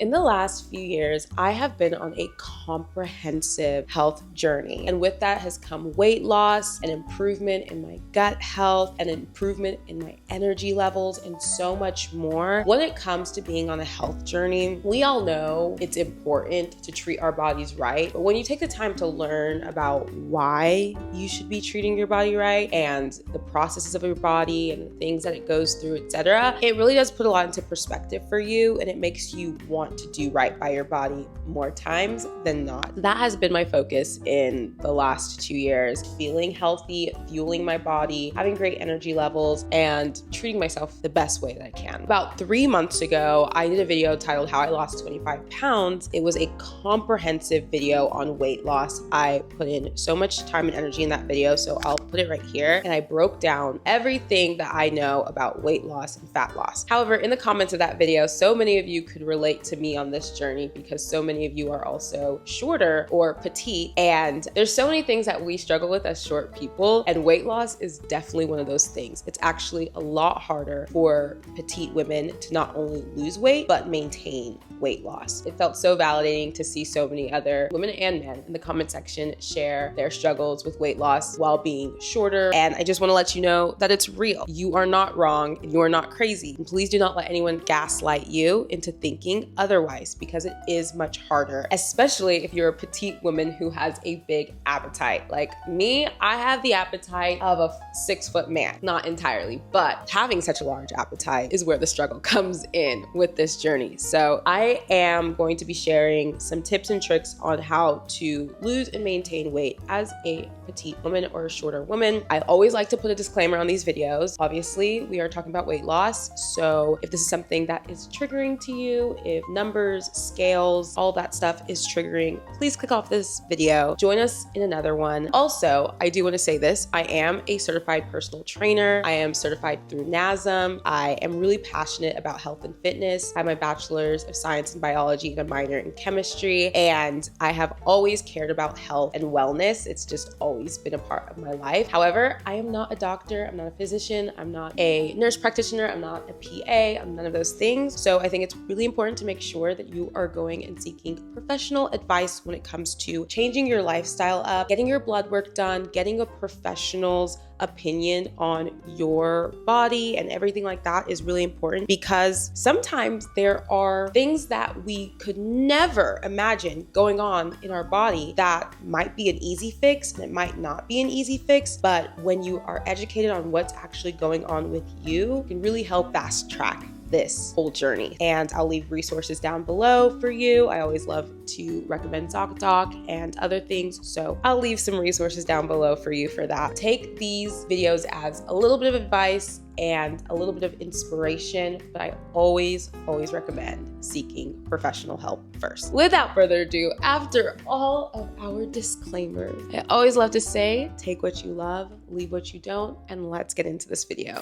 In the last few years, I have been on a comprehensive health journey. And with that has come weight loss, an improvement in my gut health, an improvement in my energy levels, and so much more. When it comes to being on a health journey, we all know it's important to treat our bodies right. But when you take the time to learn about why you should be treating your body right and the processes of your body and the things that it goes through, etc., it really does put a lot into perspective for you, and it makes you want to do right by your body more times than not. That has been my focus in the last 2 years, feeling healthy, fueling my body, having great energy levels, and treating myself the best way that I can. About 3 months ago, I did a video titled How I Lost 25 Pounds. It was a comprehensive video on weight loss. I put in so much time and energy in that video, so I'll put it right here. And I broke down everything that I know about weight loss and fat loss. However, in the comments of that video, so many of you could relate to me on this journey because so many of you are also shorter or petite, and there's so many things that we struggle with as short people, and weight loss is definitely one of those things. It's actually a lot harder for petite women to not only lose weight but maintain weight loss. It felt so validating to see so many other women and men in the comment section share their struggles with weight loss while being shorter, and I just want to let you know that it's real. You are not wrong and you are not crazy, and please do not let anyone gaslight you into thinking otherwise, because it is much harder, especially if you're a petite woman who has a big appetite. Like me, I have the appetite of a 6-foot man. Not entirely, but having such a large appetite is where the struggle comes in with this journey. So I am going to be sharing some tips and tricks on how to lose and maintain weight as a petite woman or a shorter woman. I always like to put a disclaimer on these videos. Obviously, we are talking about weight loss, so if this is something that is triggering to you, if numbers, scales, all that stuff is triggering, please click off this video. Join us in another one. Also, I do want to say this. I am a certified personal trainer. I am certified through NASM. I am really passionate about health and fitness. I have my bachelor's of science in biology and a minor in chemistry, and I have always cared about health and wellness. It's just always been a part of my life. However, I am not a doctor. I'm not a physician. I'm not a nurse practitioner. I'm not a PA. I'm none of those things. So I think it's really important to make sure that you are going and seeking professional advice when it comes to changing your lifestyle up, getting your blood work done, getting a professional's opinion on your body and everything like that is really important, because sometimes there are things that we could never imagine going on in our body that might be an easy fix and it might not be an easy fix, but when you are educated on what's actually going on with you, it can really help fast track this whole journey. And I'll leave resources down below for you. I always love to recommend ZocDoc and other things, so I'll leave some resources down below for you for that. Take these videos as a little bit of advice and a little bit of inspiration, but I always recommend seeking professional help first. Without further ado, after all of our disclaimers, I always love to say, take what you love, leave what you don't, and let's get into this video.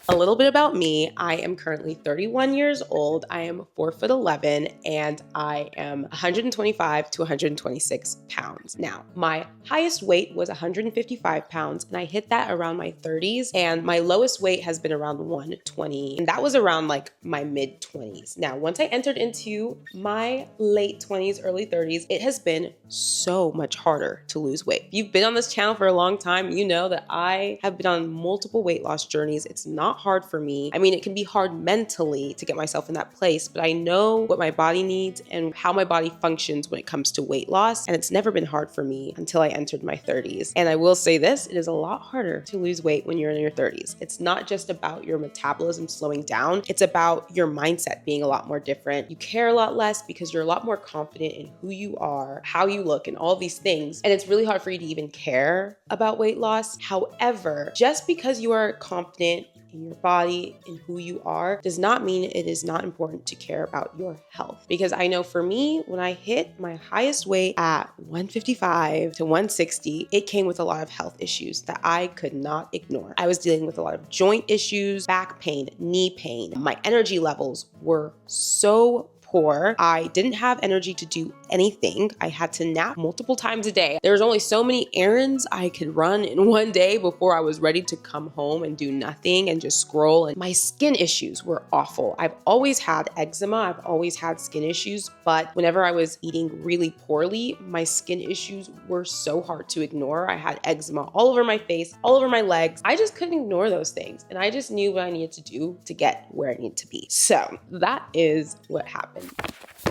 A little bit about me. I am currently 31 years old. I am 4'11", and I am 125 to 126 pounds. Now, my highest weight was 155 pounds, and I hit that around my 30s, and my lowest weight has been around 120, and that was around like my mid 20s. Now, once I entered into my late 20s, early 30s, it has been so much harder to lose weight. If you've been on this channel for a long time, you know that I have been on multiple weight loss journeys. It's not hard for me. I mean, it can be hard mentally to get myself in that place, but I know what my body needs and how my body functions when it comes to weight loss, and it's never been hard for me until I entered my 30s. And I will say this, it is a lot harder to lose weight when you're in your 30s. It's not just about your metabolism slowing down, it's about your mindset being a lot more different. You care a lot less because you're a lot more confident in who you are, how you look, and all these things. And it's really hard for you to even care about weight loss. However, just because you are confident in your body and who you are does not mean it is not important to care about your health. Because I know for me, when I hit my highest weight at 155 to 160, it came with a lot of health issues that I could not ignore. I was dealing with a lot of joint issues, back pain, knee pain. My energy levels were so poor. I didn't have energy to do anything. I had to nap multiple times a day. There was only so many errands I could run in one day before I was ready to come home and do nothing and just scroll. And my skin issues were awful. I've always had eczema. I've always had skin issues, but whenever I was eating really poorly, my skin issues were so hard to ignore. I had eczema all over my face, all over my legs. I just couldn't ignore those things. And I just knew what I needed to do to get where I need to be. So that is what happened.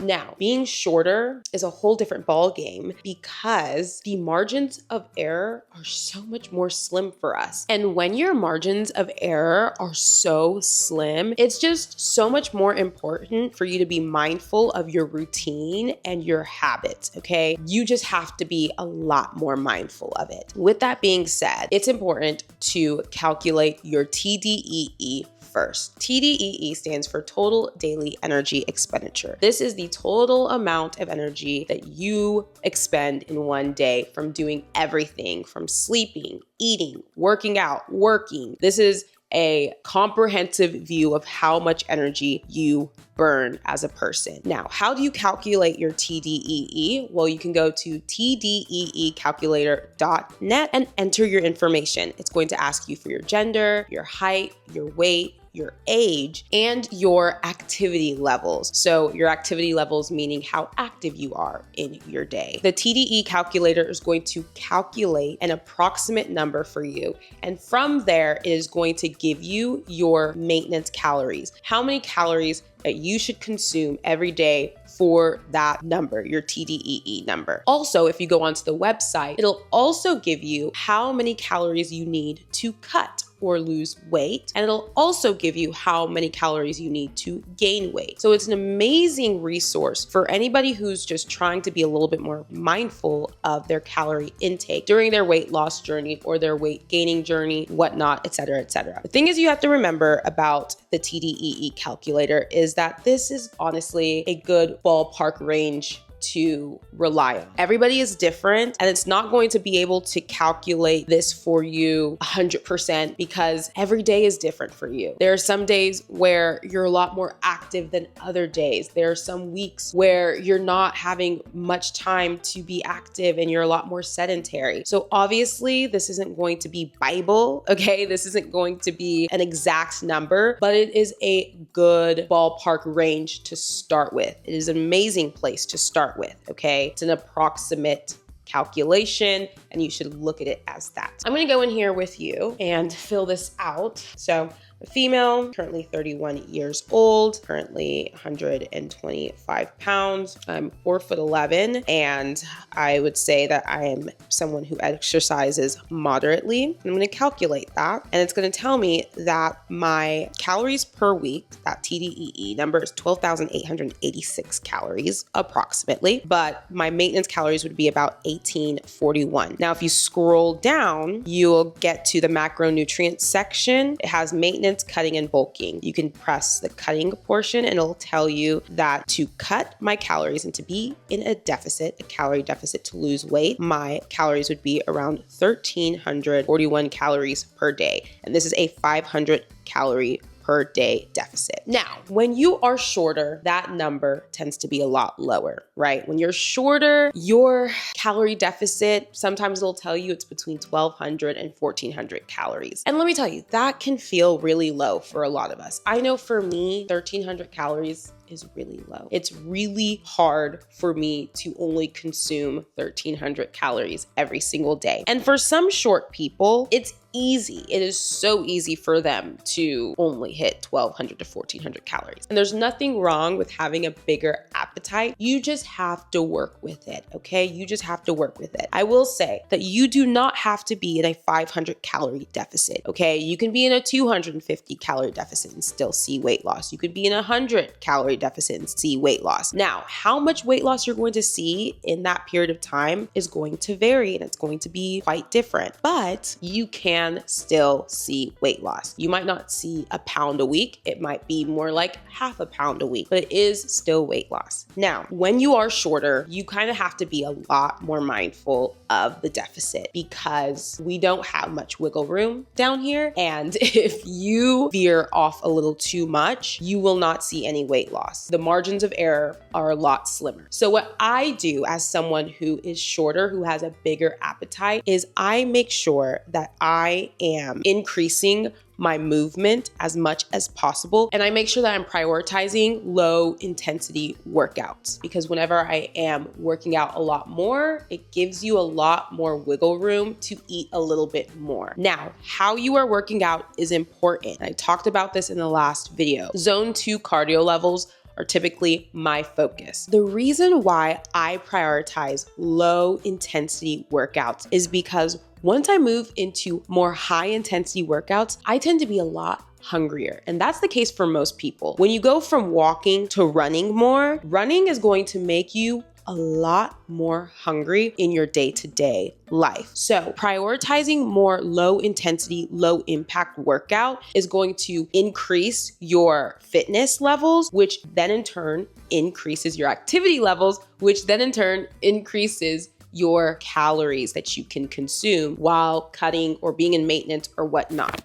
Now, being shorter is a whole different ball game because the margins of error are so much more slim for us. And when your margins of error are so slim, it's just so much more important for you to be mindful of your routine and your habits, okay? You just have to be a lot more mindful of it. With that being said, it's important to calculate your TDEE first. TDEE stands for total daily energy expenditure. This is the total amount of energy that you expend in one day from doing everything from sleeping, eating, working out, working. This is a comprehensive view of how much energy you burn as a person. Now, how do you calculate your TDEE? Well, you can go to tdeecalculator.net and enter your information. It's going to ask you for your gender, your height, your weight, your age, and your activity levels. So your activity levels meaning how active you are in your day. The TDE calculator is going to calculate an approximate number for you. And from there, it is going to give you your maintenance calories. How many calories that you should consume every day for that number, your TDEE number. Also, if you go onto the website, it'll also give you how many calories you need to cut or lose weight. And it'll also give you how many calories you need to gain weight. So it's an amazing resource for anybody who's just trying to be a little bit more mindful of their calorie intake during their weight loss journey or their weight gaining journey, whatnot, etc., etc. The thing is you have to remember about the TDEE calculator is that this is honestly a good ballpark range to rely on. Everybody is different, and it's not going to be able to calculate this for you 100% because every day is different for you. There are some days where you're a lot more active than other days. There are some weeks where you're not having much time to be active and you're a lot more sedentary. So obviously this isn't going to be Bible, okay? This isn't going to be an exact number, but it is a good ballpark range to start with. It is an amazing place to start with, okay? It's an approximate calculation and you should look at it as that. I'm gonna go in here with you and fill this out. So a female, currently 31 years old, currently 125 pounds. I'm 4'11", and I would say that I am someone who exercises moderately. I'm gonna calculate that, and it's gonna tell me that my calories per week, that TDEE number is 12,886 calories approximately, but my maintenance calories would be about 1841. Now, if you scroll down, you'll get to the macronutrients section. It has maintenance, cutting, and bulking. You can press the cutting portion and it'll tell you that to cut my calories and to be in a deficit, a calorie deficit to lose weight, my calories would be around 1,341 calories per day. And this is a 500 calorie per day deficit. Now, when you are shorter, that number tends to be a lot lower, right? When you're shorter, your calorie deficit, sometimes it'll tell you it's between 1,200 and 1,400 calories. And let me tell you, that can feel really low for a lot of us. I know for me, 1,300 calories is really low. It's really hard for me to only consume 1,300 calories every single day. And for some short people, it's easy. It is so easy for them to only hit 1,200 to 1,400 calories. And there's nothing wrong with having a bigger appetite. You just have to work with it, okay? You just have to work with it. I will say that you do not have to be in a 500 calorie deficit, okay? You can be in a 250 calorie deficit and still see weight loss. You could be in a 100 calorie deficit and see weight loss. Now, how much weight loss you're going to see in that period of time is going to vary and it's going to be quite different, but you can can still see weight loss. You might not see a pound a week. It might be more like half a pound a week, but it is still weight loss. Now, when you are shorter, you kind of have to be a lot more mindful of the deficit because we don't have much wiggle room down here. And if you veer off a little too much, you will not see any weight loss. The margins of error are a lot slimmer. So what I do as someone who is shorter, who has a bigger appetite, is I make sure that I am increasing my movement as much as possible. And I make sure that I'm prioritizing low intensity workouts because whenever I am working out a lot more, it gives you a lot more wiggle room to eat a little bit more. Now, how you are working out is important. I talked about this in the last video. Zone 2 cardio levels are typically my focus. The reason why I prioritize low intensity workouts is because once I move into more high intensity workouts, I tend to be a lot hungrier. And that's the case for most people. When you go from walking to running more, running is going to make you a lot more hungry in your day-to-day life. So prioritizing more low intensity, low impact workout is going to increase your fitness levels, which then in turn increases your activity levels, which then in turn increases your calories that you can consume while cutting or being in maintenance or whatnot.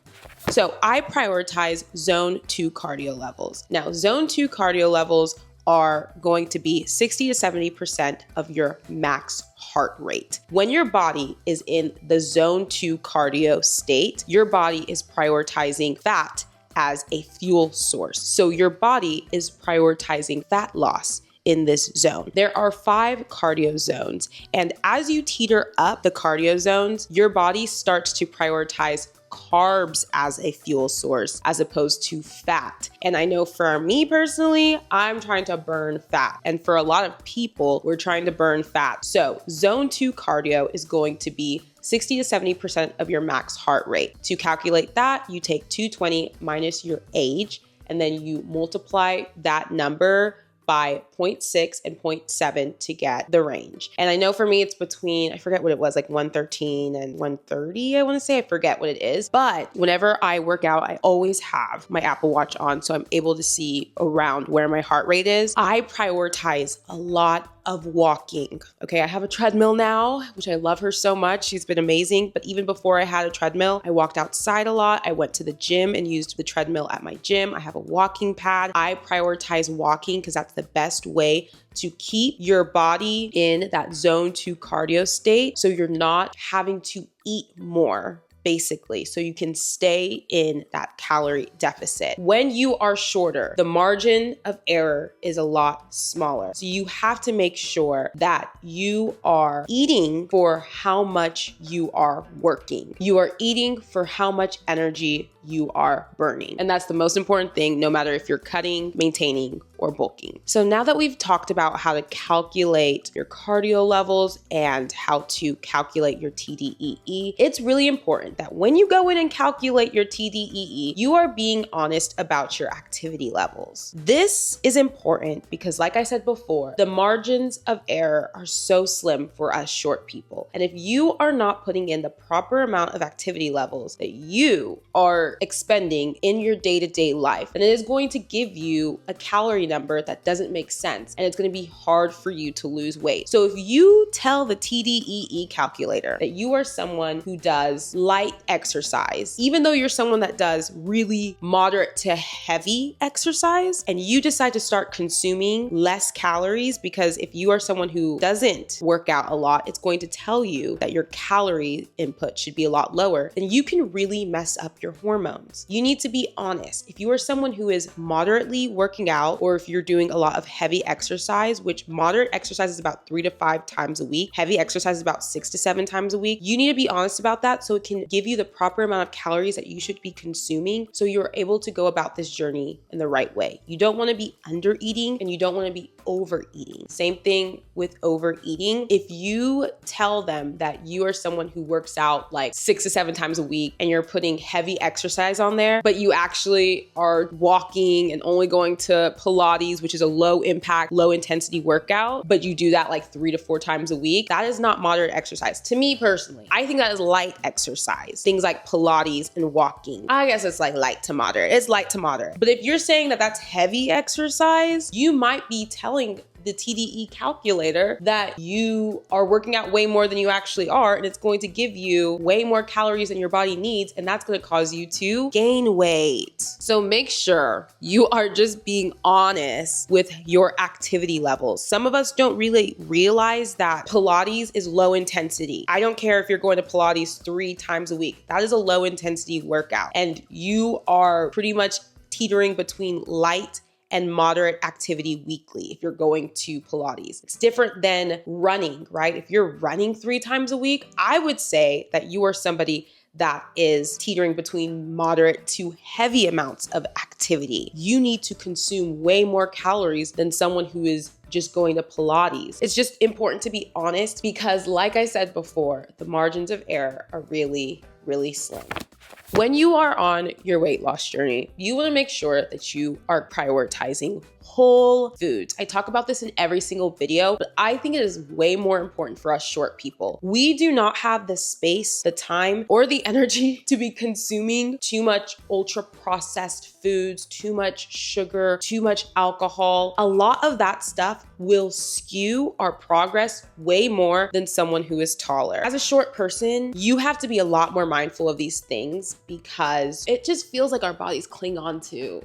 So I prioritize zone 2 cardio levels. Now, zone 2 cardio levels are going to be 60 to 70% of your max heart rate. When your body is in the zone 2 cardio state, your body is prioritizing fat as a fuel source. So your body is prioritizing fat loss in this zone. There are 5 cardio zones. And as you teeter up the cardio zones, your body starts to prioritize carbs as a fuel source as opposed to fat. And I know for me personally, I'm trying to burn fat. And for a lot of people, we're trying to burn fat. So zone 2 cardio is going to be 60 to 70% of your max heart rate. To calculate that, you take 220 minus your age, and then you multiply that number by 0.6 and 0.7 to get the range. And I know for me, it's between, I forget what it was, like 113 and 130, I wanna say, I forget what it is. But whenever I work out, I always have my Apple Watch on, so I'm able to see around where my heart rate is. I prioritize a lot of walking. Okay, I have a treadmill now, which I love her so much. She's been amazing. But even before I had a treadmill, I walked outside a lot. I went to the gym and used the treadmill at my gym. I have a walking pad. I prioritize walking because that's the best way to keep your body in that zone 2 cardio state so you're not having to eat more, basically, so you can stay in that calorie deficit. When you are shorter, the margin of error is a lot smaller. So you have to make sure that you are eating for how much you are working. You are eating for how much energy you are burning. And that's the most important thing, no matter if you're cutting, maintaining, or bulking. So now that we've talked about how to calculate your cardio levels and how to calculate your TDEE, it's really important that when you go in and calculate your TDEE, you are being honest about your activity levels. This is important because, like I said before, the margins of error are so slim for us short people. And if you are not putting in the proper amount of activity levels that you are expending in your day-to-day life, and it is going to give you a calorie number that doesn't make sense, and it's going to be hard for you to lose weight. So if you tell the TDEE calculator that you are someone who does light exercise, even though you're someone that does really moderate to heavy exercise, and you decide to start consuming less calories, because if you are someone who doesn't work out a lot, it's going to tell you that your calorie input should be a lot lower, then you can really mess up your hormones. You need to be honest. If you are someone who is moderately working out, or if you're doing a lot of heavy exercise, which moderate exercise is about 3 to 5 times a week, heavy exercise is about 6 to 7 times a week, you need to be honest about that so it can give you the proper amount of calories that you should be consuming so you're able to go about this journey in the right way. You don't want to be under eating and you don't want to be overeating. Same thing with overeating. If you tell them that you are someone who works out like 6 to 7 times a week and you're putting heavy exercise exercise on there, but you actually are walking and only going to Pilates, which is a low impact, low intensity workout, but you do that like 3 to 4 times a week, that is not moderate exercise. To me personally, I think that is light exercise. Things like Pilates and walking, I guess it's like light to moderate. It's light to moderate. But if you're saying that that's heavy exercise, you might be telling the TDE calculator that you are working out way more than you actually are, and it's going to give you way more calories than your body needs, and that's going to cause you to gain weight. So make sure you are just being honest with your activity levels. Some of us don't really realize that Pilates is low intensity. I don't care if you're going to Pilates 3 times a week. That is a low intensity workout, and you are pretty much teetering between light and moderate activity weekly if you're going to Pilates. It's different than running, right? If you're running 3 times a week, I would say that you are somebody that is teetering between moderate to heavy amounts of activity. You need to consume way more calories than someone who is just going to Pilates. It's just important to be honest because, like I said before, the margins of error are really, really slim. When you are on your weight loss journey, you want to make sure that you are prioritizing whole foods. I talk about this in every single video, but I think it is way more important for us short people. We do not have the space, the time, or the energy to be consuming too much ultra processed foods, too much sugar, too much alcohol. A lot of that stuff will skew our progress way more than someone who is taller. As a short person, you have to be a lot more mindful of these things because it just feels like our bodies cling on to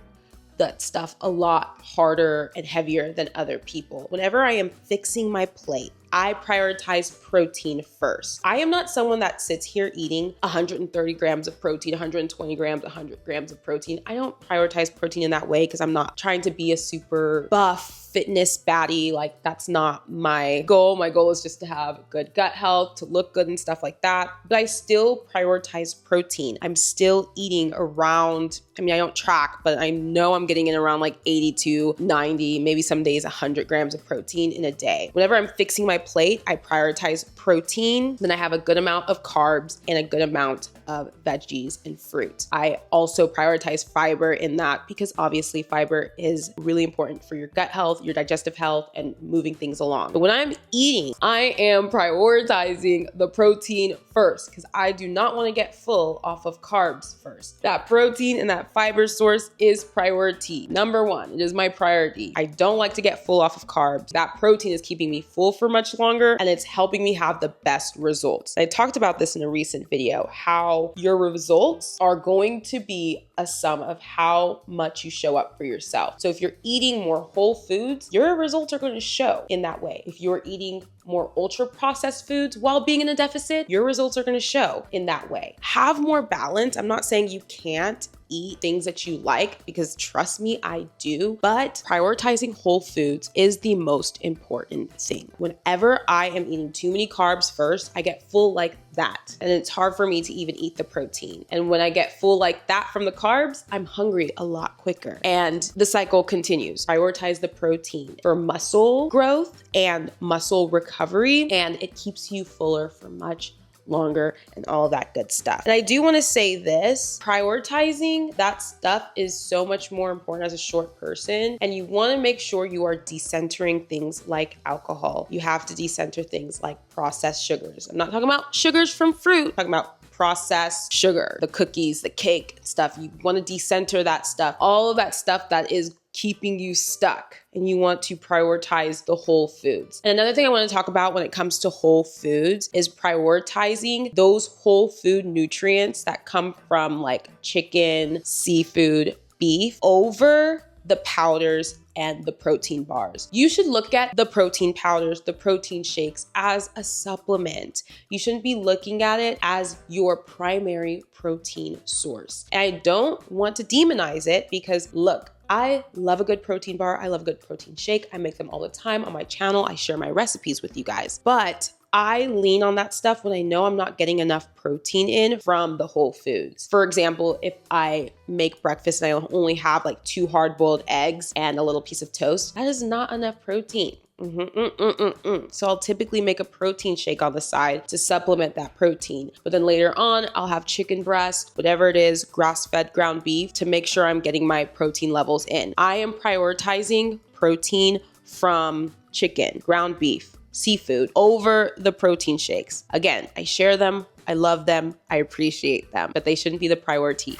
that stuff a lot harder and heavier than other people. Whenever I am fixing my plate, I prioritize protein first. I am not someone that sits here eating 130 grams of protein, 120 grams, 100 grams of protein. I don't prioritize protein in that way because I'm not trying to be a super buff fitness baddie. Like, that's not my goal. My goal is just to have good gut health, to look good and stuff like that. But I still prioritize protein. I'm still eating around, I don't track, but I know I'm getting in around like 80 to 90, maybe some days 100 grams of protein in a day. Whenever I'm fixing my plate, I prioritize protein. Then I have a good amount of carbs and a good amount of veggies and fruit. I also prioritize fiber in that because obviously fiber is really important for your gut health, your digestive health, and moving things along. But when I'm eating, I am prioritizing the protein first because I do not want to get full off of carbs first. That protein and that fiber source is priority. Number 1, it is my priority. I don't like to get full off of carbs. That protein is keeping me full for much longer and it's helping me have the best results. I talked about this in a recent video, how your results are going to be a sum of how much you show up for yourself. So if you're eating more whole foods, your results are going to show in that way. If you're eating more ultra processed foods while being in a deficit, your results are going to show in that way. Have more balance. I'm not saying you can't eat things that you like because trust me, I do, but prioritizing whole foods is the most important thing. Whenever I am eating too many carbs first, I get full like that. And it's hard for me to even eat the protein. And when I get full like that from the carbs, I'm hungry a lot quicker. And the cycle continues. Prioritize the protein for muscle growth and muscle recovery, and it keeps you fuller for much longer and all that good stuff. And I do want to say this, prioritizing that stuff is so much more important as a short person. And you want to make sure you are decentering things like alcohol. You have to decenter things like processed sugars. I'm not talking about sugars from fruit, I'm talking about processed sugar, the cookies, the cake stuff. You want to decenter that stuff, all of that stuff that is keeping you stuck, and you want to prioritize the whole foods. And another thing I want to talk about when it comes to whole foods is prioritizing those whole food nutrients that come from like chicken, seafood, beef over the powders and the protein bars. You should look at the protein powders, the protein shakes as a supplement. You shouldn't be looking at it as your primary protein source. And I don't want to demonize it because look, I love a good protein bar. I love a good protein shake. I make them all the time on my channel. I share my recipes with you guys, but I lean on that stuff when I know I'm not getting enough protein in from the whole foods. For example, if I make breakfast and I only have like 2 hard-boiled eggs and a little piece of toast, that is not enough protein. So I'll typically make a protein shake on the side to supplement that protein. But then later on, I'll have chicken breast, whatever it is, grass-fed ground beef to make sure I'm getting my protein levels in. I am prioritizing protein from chicken, ground beef, seafood over the protein shakes. Again, I share them, I love them, I appreciate them, but they shouldn't be the priority.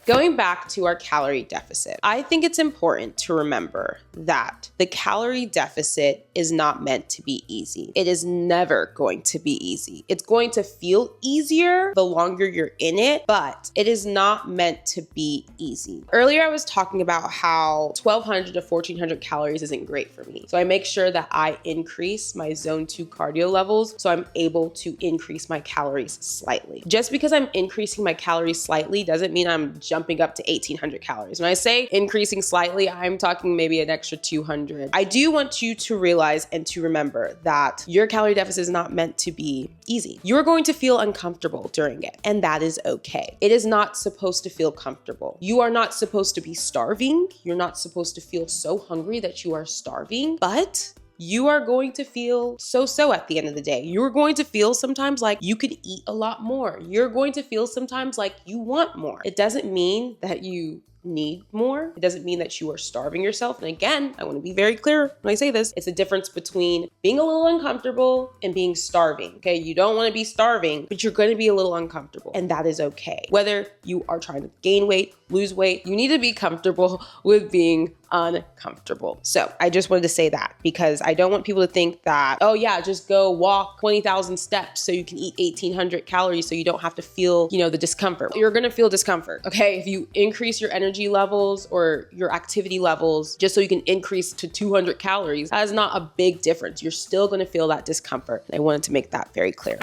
Going back to our calorie deficit, I think it's important to remember that the calorie deficit is not meant to be easy. It is never going to be easy. It's going to feel easier the longer you're in it, but it is not meant to be easy. Earlier, I was talking about how 1,200 to 1,400 calories isn't great for me. So I make sure that I increase my zone 2 cardio levels so I'm able to increase my calories slightly. Just because I'm increasing my calories slightly doesn't mean I'm jumping up to 1,800 calories. When I say increasing slightly, I'm talking maybe an extra 200. I do want you to realize and to remember that your calorie deficit is not meant to be easy. You're going to feel uncomfortable during it, and that is okay. It is not supposed to feel comfortable. You are not supposed to be starving. You're not supposed to feel so hungry that you are starving, but you are going to feel so at the end of the day. You're going to feel sometimes like you could eat a lot more. You're going to feel sometimes like you want more. It doesn't mean that you need more. It doesn't mean that you are starving yourself. And again, I want to be very clear when I say this. It's a difference between being a little uncomfortable and being starving. Okay, you don't want to be starving, but you're going to be a little uncomfortable, and that is okay. Whether you are trying to gain weight, lose weight, you need to be comfortable with being uncomfortable. So I just wanted to say that because I don't want people to think that, oh yeah, just go walk 20,000 steps so you can eat 1,800 calories so you don't have to feel, the discomfort. You're going to feel discomfort. Okay. If you increase your energy levels or your activity levels just so you can increase to 200 calories, that is not a big difference. You're still going to feel that discomfort. I wanted to make that very clear.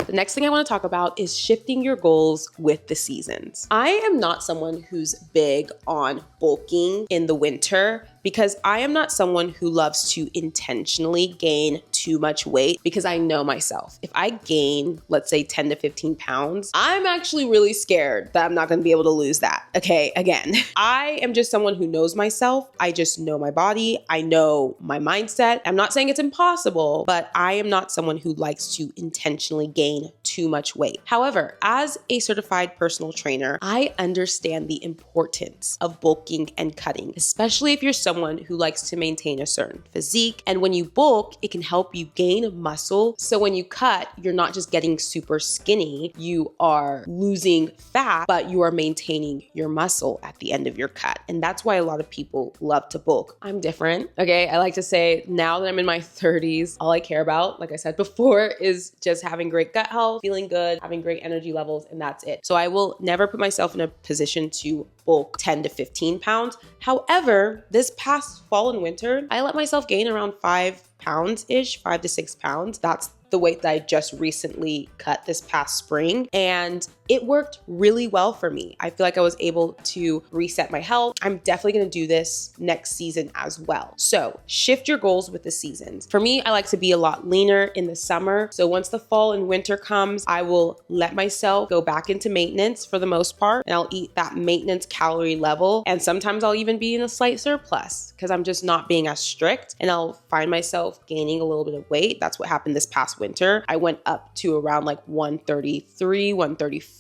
The next thing I want to talk about is shifting your goals with the seasons. I am not someone who's big on bulking in the winter because I am not someone who loves to intentionally gain too much weight because I know myself. If I gain, let's say 10 to 15 pounds, I'm actually really scared that I'm not going to be able to lose that. Okay, again, I am just someone who knows myself. I just know my body. I know my mindset. I'm not saying it's impossible, but I am not someone who likes to intentionally gain too much weight. However, as a certified personal trainer, I understand the importance of bulking and cutting, especially if you're someone who likes to maintain a certain physique. And when you bulk, it can help you gain muscle. So when you cut, you're not just getting super skinny, you are losing fat, but you are maintaining your muscle at the end of your cut. And that's why a lot of people love to bulk. I'm different. Okay. I like to say now that I'm in my 30s, all I care about, like I said before, is just having great gut health, feeling good, having great energy levels, and that's it. So I will never put myself in a position to bulk 10 to 15 pounds. However, this past fall and winter, I let myself gain around 5 pounds-ish, 5 to 6 pounds. That's the weight that I just recently cut this past spring, and it worked really well for me. I feel like I was able to reset my health. I'm definitely going to do this next season as well. So shift your goals with the seasons. For me, I like to be a lot leaner in the summer. So once the fall and winter comes, I will let myself go back into maintenance for the most part, and I'll eat that maintenance calorie level. And sometimes I'll even be in a slight surplus because I'm just not being as strict, and I'll find myself gaining a little bit of weight. That's what happened this past winter. I went up to around like 133, 134.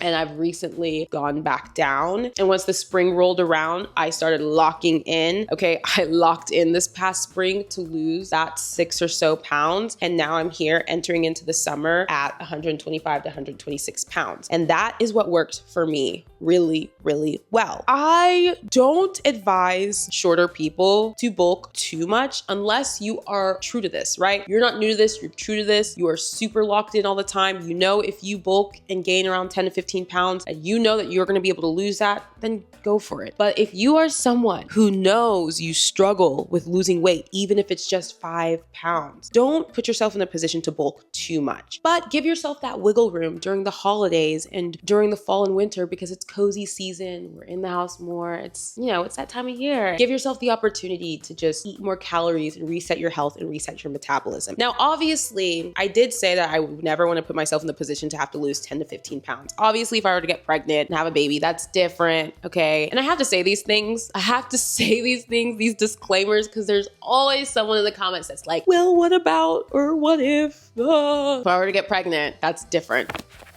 And I've recently gone back down. And once the spring rolled around, I started locking in. Okay, I locked in this past spring to lose that 6 or so pounds. And now I'm here entering into the summer at 125 to 126 pounds. And that is what worked for me really, really well. I don't advise shorter people to bulk too much unless you are true to this, right? You're not new to this, you're true to this, you are super locked in all the time. You know, if you bulk and gain around 10 to 15 pounds and you know that you're going to be able to lose that, then go for it. But if you are someone who knows you struggle with losing weight, even if it's just 5 pounds, don't put yourself in a position to bulk too much, but give yourself that wiggle room during the holidays and during the fall and winter because it's cozy season. We're in the house more. It's, you know, it's that time of year. Give yourself the opportunity to just eat more calories and reset your health and reset your metabolism. Now, obviously, I did say that I would never want to put myself in the position to have to lose 10 to 15 pounds. Obviously, if I were to get pregnant and have a baby, that's different, okay? And I have to say these things. I have to say these things, these disclaimers, because there's always someone in the comments that's like, well, what about, or what if? If I were to get pregnant, that's different.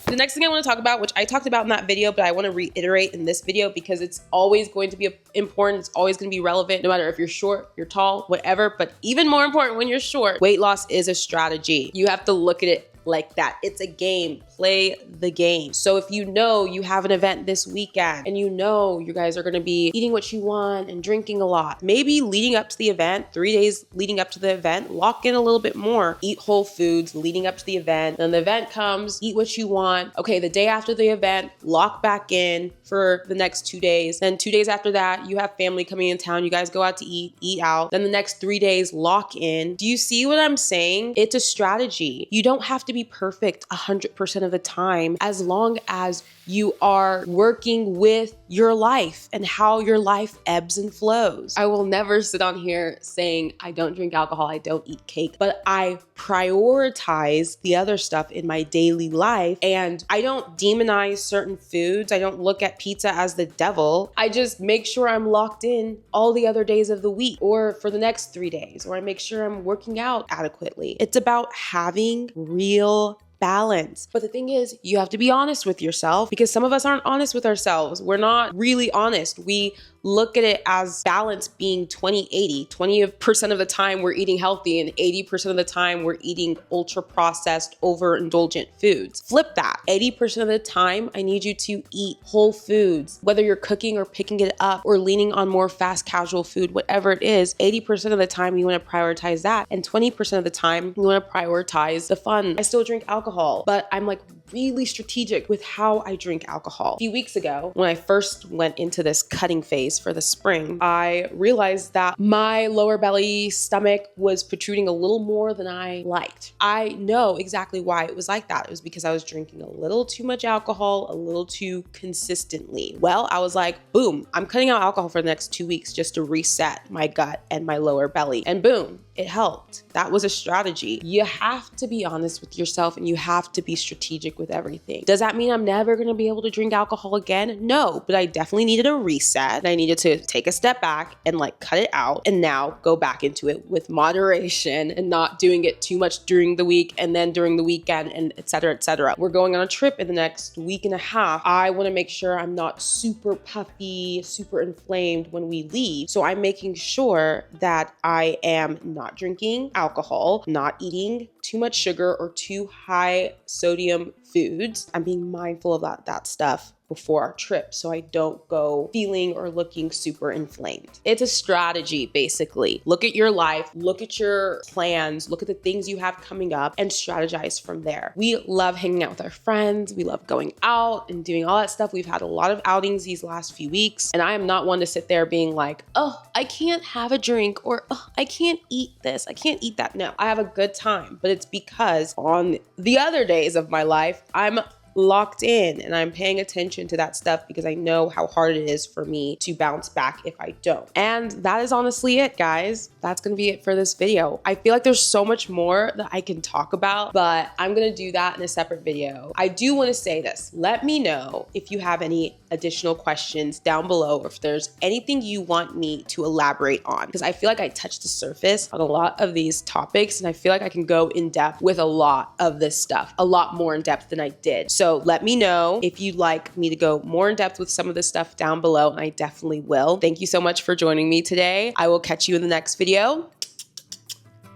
The next thing I want to talk about, which I talked about in that video, but I want to reiterate in this video because it's always going to be important. It's always going to be relevant, no matter if you're short, you're tall, whatever. But even more important when you're short, weight loss is a strategy. You have to look at it like that. It's a game. Play the game. So if you know you have an event this weekend and you know you guys are going to be eating what you want and drinking a lot, maybe leading up to the event, 3 days leading up to the event, lock in a little bit more. Eat whole foods leading up to the event. Then the event comes, eat what you want. Okay, the day after the event, lock back in for the next 2 days. Then 2 days after that, you have family coming in town. You guys go out to eat out. Then the next 3 days, lock in. Do you see what I'm saying? It's a strategy. You don't have to be perfect 100% of the time, as long as you are working with your life and how your life ebbs and flows. I will never sit on here saying I don't drink alcohol, I don't eat cake, but I prioritize the other stuff in my daily life, and I don't demonize certain foods. I don't look at pizza as the devil. I just make sure I'm locked in all the other days of the week or for the next 3 days, or I make sure I'm working out adequately. It's about having real balance. But the thing is, you have to be honest with yourself, because some of us aren't honest with ourselves. We're not really honest. We look at it as balance being 20-80. 20% of the time we're eating healthy and 80% of the time we're eating ultra processed, overindulgent foods. Flip that. 80% of the time, I need you to eat whole foods, whether you're cooking or picking it up or leaning on more fast casual food, whatever it is. 80% of the time you want to prioritize that, and 20% of the time you want to prioritize the fun. I still drink alcohol, but I'm like really strategic with how I drink alcohol. A few weeks ago, when I first went into this cutting phase for the spring, I realized that my lower belly stomach was protruding a little more than I liked. I know exactly why it was like that. It was because I was drinking a little too much alcohol, a little too consistently. Well, I was like, boom, I'm cutting out alcohol for the next 2 weeks just to reset my gut and my lower belly. And boom, it helped. That was a strategy. You have to be honest with yourself and you have to be strategic with everything. Does that mean I'm never going to be able to drink alcohol again? No, but I definitely needed a reset. And I needed to take a step back and like cut it out and now go back into it with moderation and not doing it too much during the week and then during the weekend and et cetera, et cetera. We're going on a trip in the next week and a half. I want to make sure I'm not super puffy, super inflamed when we leave. So I'm making sure that I am not drinking alcohol, not eating too much sugar or too high sodium foods. I'm being mindful of that stuff before our trip so I don't go feeling or looking super inflamed. It's a strategy, basically. Look at your life, look at your plans, look at the things you have coming up and strategize from there. We love hanging out with our friends. We love going out and doing all that stuff. We've had a lot of outings these last few weeks, and I am not one to sit there being like, oh, I can't have a drink, or oh, I can't eat this, I can't eat that. No, I have a good time, but it's because on the other days of my life, I'm locked in and I'm paying attention to that stuff because I know how hard it is for me to bounce back if I don't. And that is honestly it, guys. That's gonna be it for this video. I feel like there's so much more that I can talk about, but I'm gonna do that in a separate video. I do wanna say this. Let me know if you have any additional questions down below, or if there's anything you want me to elaborate on, because I feel like I touched the surface on a lot of these topics and I feel like I can go in depth with a lot of this stuff, a lot more in depth than I did. So let me know if you'd like me to go more in depth with some of this stuff down below, and I definitely will. Thank you so much for joining me today. I will catch you in the next video.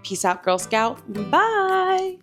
Peace out, Girl Scout. Bye.